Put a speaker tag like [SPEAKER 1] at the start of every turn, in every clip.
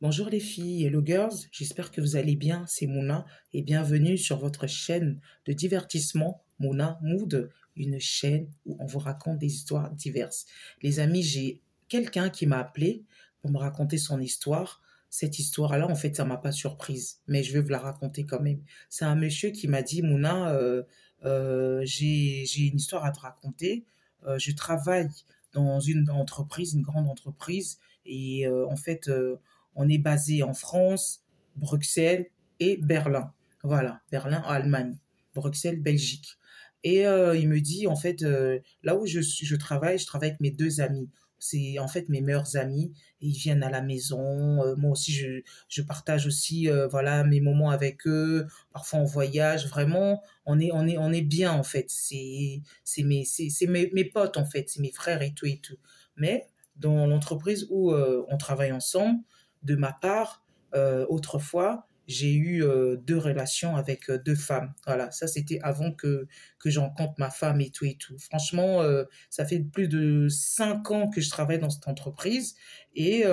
[SPEAKER 1] Bonjour les filles, hello girls, j'espère que vous allez bien, c'est Mouna et bienvenue sur votre chaîne de divertissement Mouna Mood, une chaîne où on vous raconte des histoires diverses. Les amis, j'ai quelqu'un qui m'a appelé pour me raconter son histoire. Cette histoire-là, en fait, ça m'a pas surprise, mais je vais vous la raconter quand même. C'est un monsieur qui m'a dit, Mouna, j'ai une histoire à te raconter. Je travaille dans une entreprise, une grande entreprise, et en fait, on est basé en France, Bruxelles et Berlin. Voilà, Berlin en Allemagne, Bruxelles, Belgique. Et il me dit, en fait, là où je travaille, je travaille avec mes deux amis. C'est en fait mes meilleurs amis. Et ils viennent à la maison. Moi aussi, je partage aussi voilà, mes moments avec eux. Parfois, on voyage. Vraiment, on est bien, en fait. C'est mes potes, en fait. C'est mes frères et tout et tout. Mais dans l'entreprise où on travaille ensemble, de ma part, autrefois, j'ai eu deux relations avec deux femmes. Voilà, ça c'était avant que je rencontre ma femme et tout et tout. Franchement, ça fait plus de 5 ans que je travaille dans cette entreprise et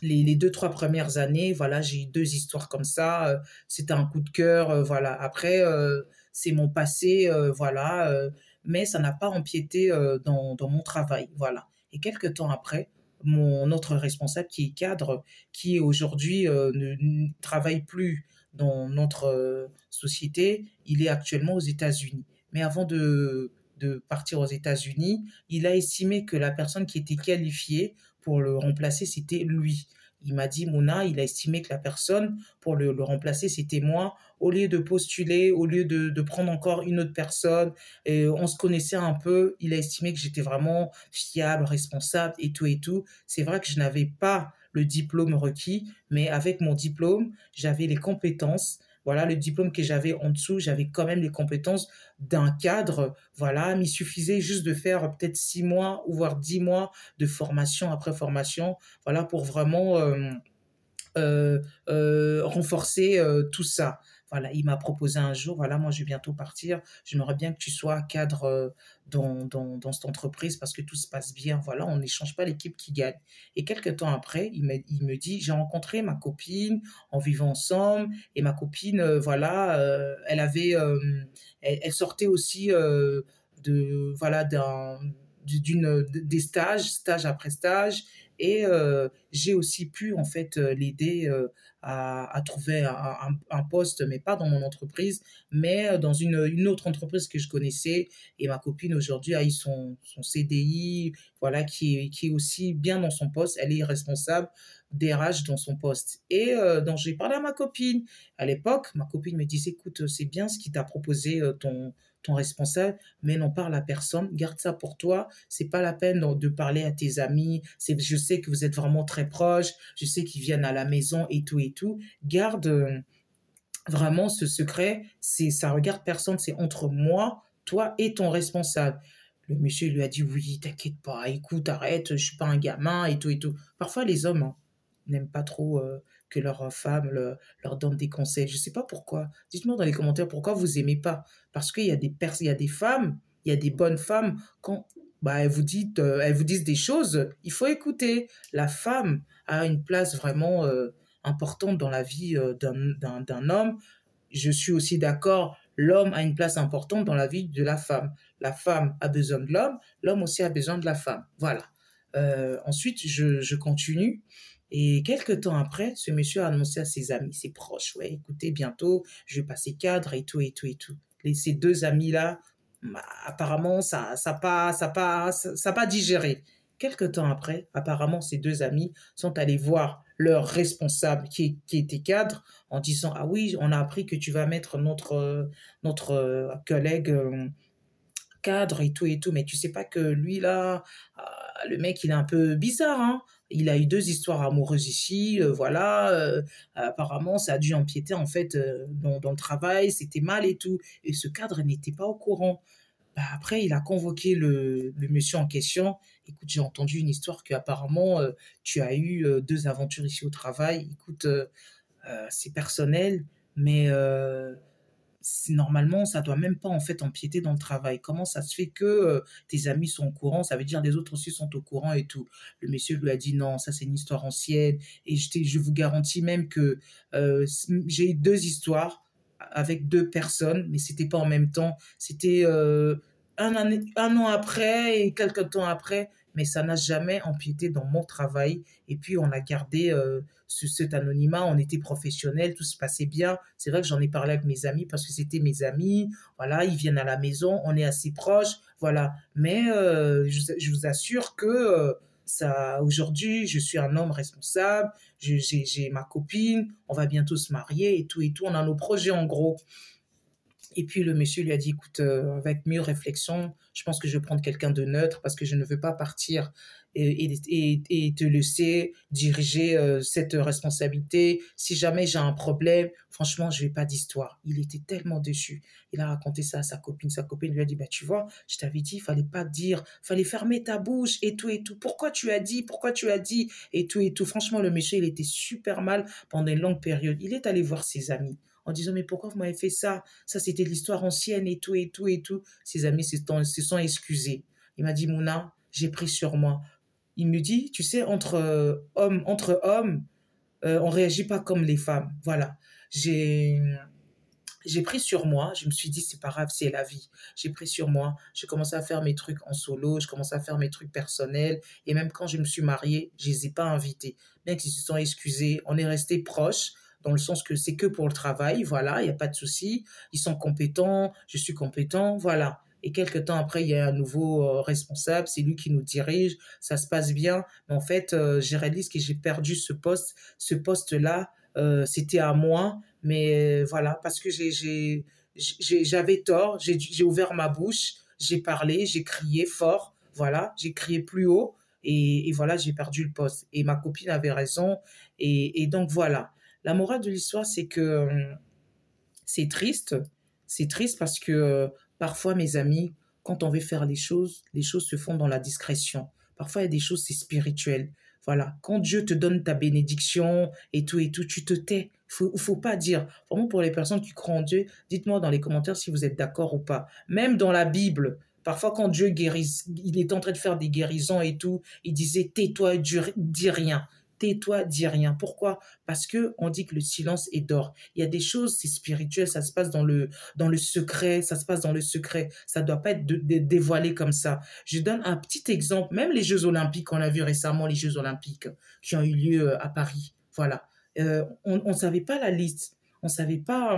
[SPEAKER 1] les deux, trois premières années, voilà, j'ai eu deux histoires comme ça. C'était un coup de cœur, voilà. Après, c'est mon passé, voilà, mais ça n'a pas empiété dans mon travail, voilà. Et quelques temps après, mon autre responsable qui est cadre, qui aujourd'hui ne travaille plus dans notre société, il est actuellement aux États-Unis. Mais avant de partir aux États-Unis, il a estimé que la personne qui était qualifiée pour le remplacer, c'était lui. Il m'a dit, Mouna, il a estimé que la personne pour le remplacer, c'était moi. Au lieu de postuler, au lieu de prendre encore une autre personne, on se connaissait un peu. Il a estimé que j'étais vraiment fiable, responsable et tout et tout. C'est vrai que je n'avais pas le diplôme requis, mais avec mon diplôme, j'avais les compétences. Voilà, le diplôme que j'avais en dessous, j'avais quand même les compétences d'un cadre. Voilà, mais il suffisait juste de faire peut-être 6 mois ou voire 10 mois de formation après formation, voilà, pour vraiment renforcer tout ça. Voilà, il m'a proposé un jour, voilà, moi je vais bientôt partir, j'aimerais bien que tu sois cadre dans cette entreprise parce que tout se passe bien, voilà, on n'échange pas l'équipe qui gagne. Et quelques temps après, il me dit, j'ai rencontré ma copine, on vivait ensemble, et ma copine, voilà, elle sortait aussi voilà, des stage après stage, et j'ai aussi pu en fait l'aider à trouver un poste, mais pas dans mon entreprise, mais dans une autre entreprise que je connaissais. Et ma copine aujourd'hui a eu son CDI, voilà, qui est aussi bien dans son poste. Elle est responsable DRH dans son poste. Et donc j'ai parlé à ma copine. À l'époque, ma copine me disait, écoute, c'est bien ce qu'il t'a proposé ton responsable, mais n'en parle à personne, garde ça pour toi, c'est pas la peine de parler à tes amis, je sais que vous êtes vraiment très proches, je sais qu'ils viennent à la maison et tout, garde vraiment ce secret, ça regarde personne, c'est entre moi, toi et ton responsable. Le monsieur lui a dit, oui, t'inquiète pas, écoute, arrête, je suis pas un gamin et tout et tout. Parfois les hommes hein, n'aiment pas trop que leur femme leur donne des conseils. Je sais pas pourquoi. Dites-moi dans les commentaires pourquoi vous aimez pas. Parce qu'il y a il y a des femmes, il y a des bonnes femmes, quand bah, elles vous disent des choses, il faut écouter. La femme a une place vraiment importante dans la vie d'un homme. Je suis aussi d'accord, l'homme a une place importante dans la vie de la femme. La femme a besoin de l'homme aussi a besoin de la femme. Voilà. Ensuite, je continue. Et quelques temps après, ce monsieur a annoncé à ses amis, ses proches, ouais, écoutez, bientôt, je vais passer cadre et tout et tout et tout. Ces deux amis-là, bah, apparemment, ça pas digéré. Quelques temps après, apparemment, ces deux amis sont allés voir leur responsable qui était cadre en disant, ah oui, on a appris que tu vas mettre notre collègue cadre et tout, mais tu sais pas que lui là, le mec il est un peu bizarre, hein. Il a eu deux histoires amoureuses ici, voilà. Apparemment, ça a dû empiéter en fait dans le travail, c'était mal et tout. Et ce cadre n'était pas au courant. Bah, après, il a convoqué le monsieur en question. Écoute, j'ai entendu une histoire que apparemment tu as eu deux aventures ici au travail. Écoute, c'est personnel, mais normalement, ça doit même pas en fait empiéter dans le travail. Comment ça se fait que tes amis sont au courant? Ça veut dire les autres aussi sont au courant et tout. Le monsieur lui a dit non, ça c'est une histoire ancienne. Et je vous garantis même que j'ai eu deux histoires avec deux personnes, mais c'était pas en même temps. C'était un an après et quelques temps après, mais ça n'a jamais empiété dans mon travail. Et puis on a gardé cet anonymat, on était professionnels, tout se passait bien. C'est vrai que j'en ai parlé avec mes amis parce que c'était mes amis. Voilà, ils viennent à la maison, on est assez proches. Voilà, mais je vous assure que ça, aujourd'hui, je suis un homme responsable. J'ai ma copine, on va bientôt se marier et tout et tout. On a nos projets en gros. Et puis le monsieur lui a dit, écoute, avec mûre réflexion, je pense que je vais prendre quelqu'un de neutre parce que je ne veux pas partir et te laisser diriger cette responsabilité. Si jamais j'ai un problème, franchement, je vais pas d'histoire. Il était tellement déçu. Il a raconté ça à sa copine. Sa copine lui a dit, bah tu vois, je t'avais dit, il fallait pas dire, fallait fermer ta bouche et tout et tout. Pourquoi tu as dit, pourquoi tu as dit et tout et tout. Franchement, le monsieur, il était super mal pendant une longue période. Il est allé voir ses amis en disant, mais pourquoi vous m'avez fait ça? Ça, c'était l'histoire ancienne et tout, et tout, et tout. Ses amis se sont excusés. Il m'a dit, Mouna, j'ai pris sur moi. Il me dit, tu sais, entre hommes, on réagit pas comme les femmes. Voilà. J'ai, j'ai pris sur moi, je me suis dit, c'est pas grave, c'est la vie. J'ai pris sur moi, j'ai commencé à faire mes trucs en solo, je commençais à faire mes trucs personnels, et même quand je me suis mariée, je les ai pas invités. Bien qu'ils se sont excusés, on est restés proches, dans le sens que c'est que pour le travail, voilà, il n'y a pas de souci. Ils sont compétents, je suis compétent, voilà. Et quelques temps après, il y a un nouveau responsable, c'est lui qui nous dirige, ça se passe bien. Mais en fait, j'ai réalisé que j'ai perdu ce poste-là, c'était à moi, mais voilà, parce que j'avais tort, j'ai ouvert ma bouche, j'ai parlé, j'ai crié fort, voilà, j'ai crié plus haut, et voilà, j'ai perdu le poste. Et ma copine avait raison, et donc voilà. La morale de l'histoire, c'est que c'est triste, c'est triste parce que parfois, mes amis, quand on veut faire les choses se font dans la discrétion. Parfois, il y a des choses, c'est spirituel. Voilà, quand Dieu te donne ta bénédiction et tout, tu te tais. Faut pas dire. Vraiment, pour les personnes qui croient en Dieu, dites-moi dans les commentaires si vous êtes d'accord ou pas. Même dans la Bible, parfois quand Dieu guérit, il est en train de faire des guérisons et tout, il disait tais-toi, dis rien. Tais-toi, dis rien. Pourquoi? Parce que on dit que le silence est d'or. Il y a des choses, c'est spirituel, ça se passe dans le secret, ça se passe dans le secret. Ça doit pas être dévoilé comme ça. Je donne un petit exemple. Même les Jeux Olympiques, on a vu récemment les Jeux Olympiques qui ont eu lieu à Paris. Voilà. On savait pas la liste. On savait pas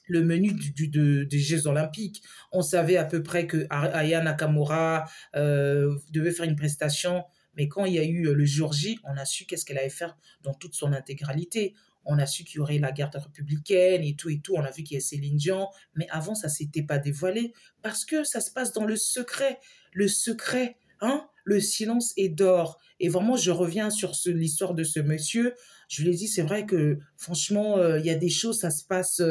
[SPEAKER 1] le menu des Jeux Olympiques. On savait à peu près que Aya Nakamura devait faire une prestation, mais quand il y a eu le jour J, on a su qu'est-ce qu'elle allait faire dans toute son intégralité. On a su qu'il y aurait la garde républicaine et tout et tout. On a vu qu'il y a Céline Dion, mais avant ça s'était pas dévoilé parce que ça se passe dans le secret, hein. Le silence est d'or. Et vraiment, je reviens sur l'histoire de ce monsieur. Je lui ai dit, c'est vrai que franchement, il y a des choses, ça se passe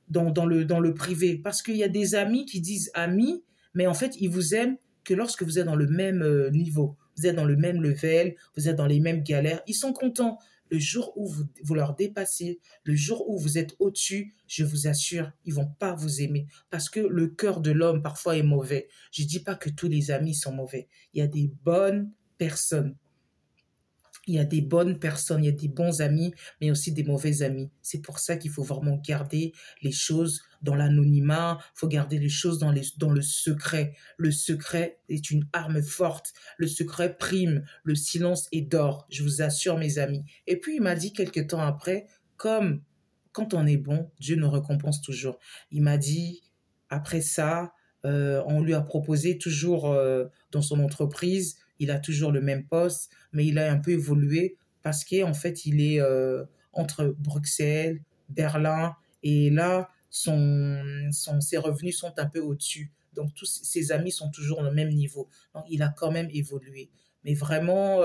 [SPEAKER 1] dans le privé. Parce qu'il y a des amis qui disent amis, mais en fait, ils vous aiment que lorsque vous êtes dans le même niveau. Vous êtes dans le même level, vous êtes dans les mêmes galères. Ils sont contents. Le jour où vous leur dépassez, le jour où vous êtes au-dessus, je vous assure, ils vont pas vous aimer. Parce que le cœur de l'homme, parfois, est mauvais. Je dis pas que tous les amis sont mauvais. Il y a des bonnes personnes. Il y a des bonnes personnes, il y a des bons amis, mais aussi des mauvais amis. C'est pour ça qu'il faut vraiment garder les choses dans l'anonymat, il faut garder les choses dans le secret. Le secret est une arme forte. Le secret prime. Le silence est d'or. Je vous assure, mes amis. Et puis, il m'a dit quelques temps après, comme quand on est bon, Dieu nous récompense toujours. Il m'a dit, après ça, on lui a proposé toujours dans son entreprise, il a toujours le même poste, mais il a un peu évolué parce qu'en fait, il est entre Bruxelles, Berlin, et là, ses revenus sont un peu au-dessus. Donc, tous ses amis sont toujours au même niveau. Donc, il a quand même évolué. Mais vraiment,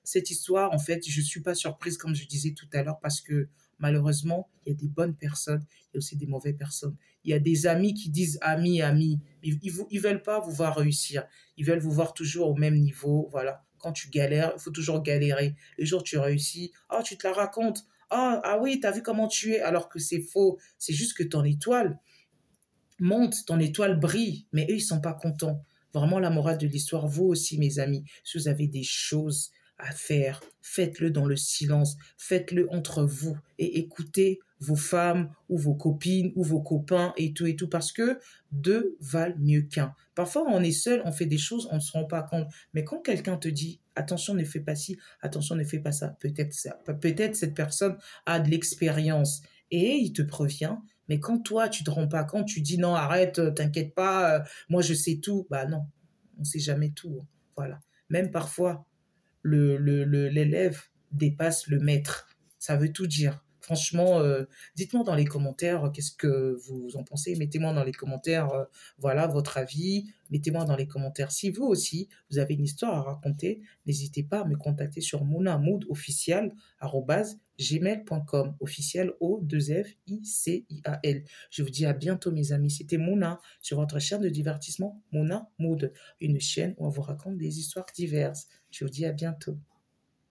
[SPEAKER 1] cette histoire, en fait, je ne suis pas surprise, comme je disais tout à l'heure, parce que malheureusement, il y a des bonnes personnes, il y a aussi des mauvaises personnes. Il y a des amis qui disent amis, amis, mais ils veulent pas vous voir réussir. Ils veulent vous voir toujours au même niveau. Voilà. Quand tu galères, il faut toujours galérer. Le jour où tu réussis, oh, tu te la racontes. Ah, ah oui, t'as vu comment tu es, alors que c'est faux. C'est juste que ton étoile monte, ton étoile brille, mais eux, ils sont pas contents. Vraiment, la morale de l'histoire, vous aussi, mes amis, si vous avez des choses à faire, faites-le dans le silence, faites-le entre vous et écoutez vos femmes ou vos copines ou vos copains et tout, parce que deux valent mieux qu'un. Parfois, on est seul, on fait des choses, on ne se rend pas compte. Mais quand quelqu'un te dit, attention, ne fais pas ci, attention, ne fais pas ça, peut-être cette personne a de l'expérience et il te prévient, mais quand toi, tu te rends pas compte, tu dis non, arrête, t'inquiète pas, moi je sais tout. Bah non, on sait jamais tout, hein. Voilà. Même parfois, l'élève dépasse le maître. Ça veut tout dire. Franchement, dites-moi dans les commentaires qu'est-ce que vous en pensez. Mettez-moi dans les commentaires, voilà, votre avis. Mettez-moi dans les commentaires si vous aussi, vous avez une histoire à raconter. N'hésitez pas à me contacter sur mounamoudoficial@gmail.com. Officiel O2FICIAL. Je vous dis à bientôt, mes amis. C'était Mouna sur votre chaîne de divertissement Mouna Mood, une chaîne où on vous raconte des histoires diverses. Je vous dis à bientôt.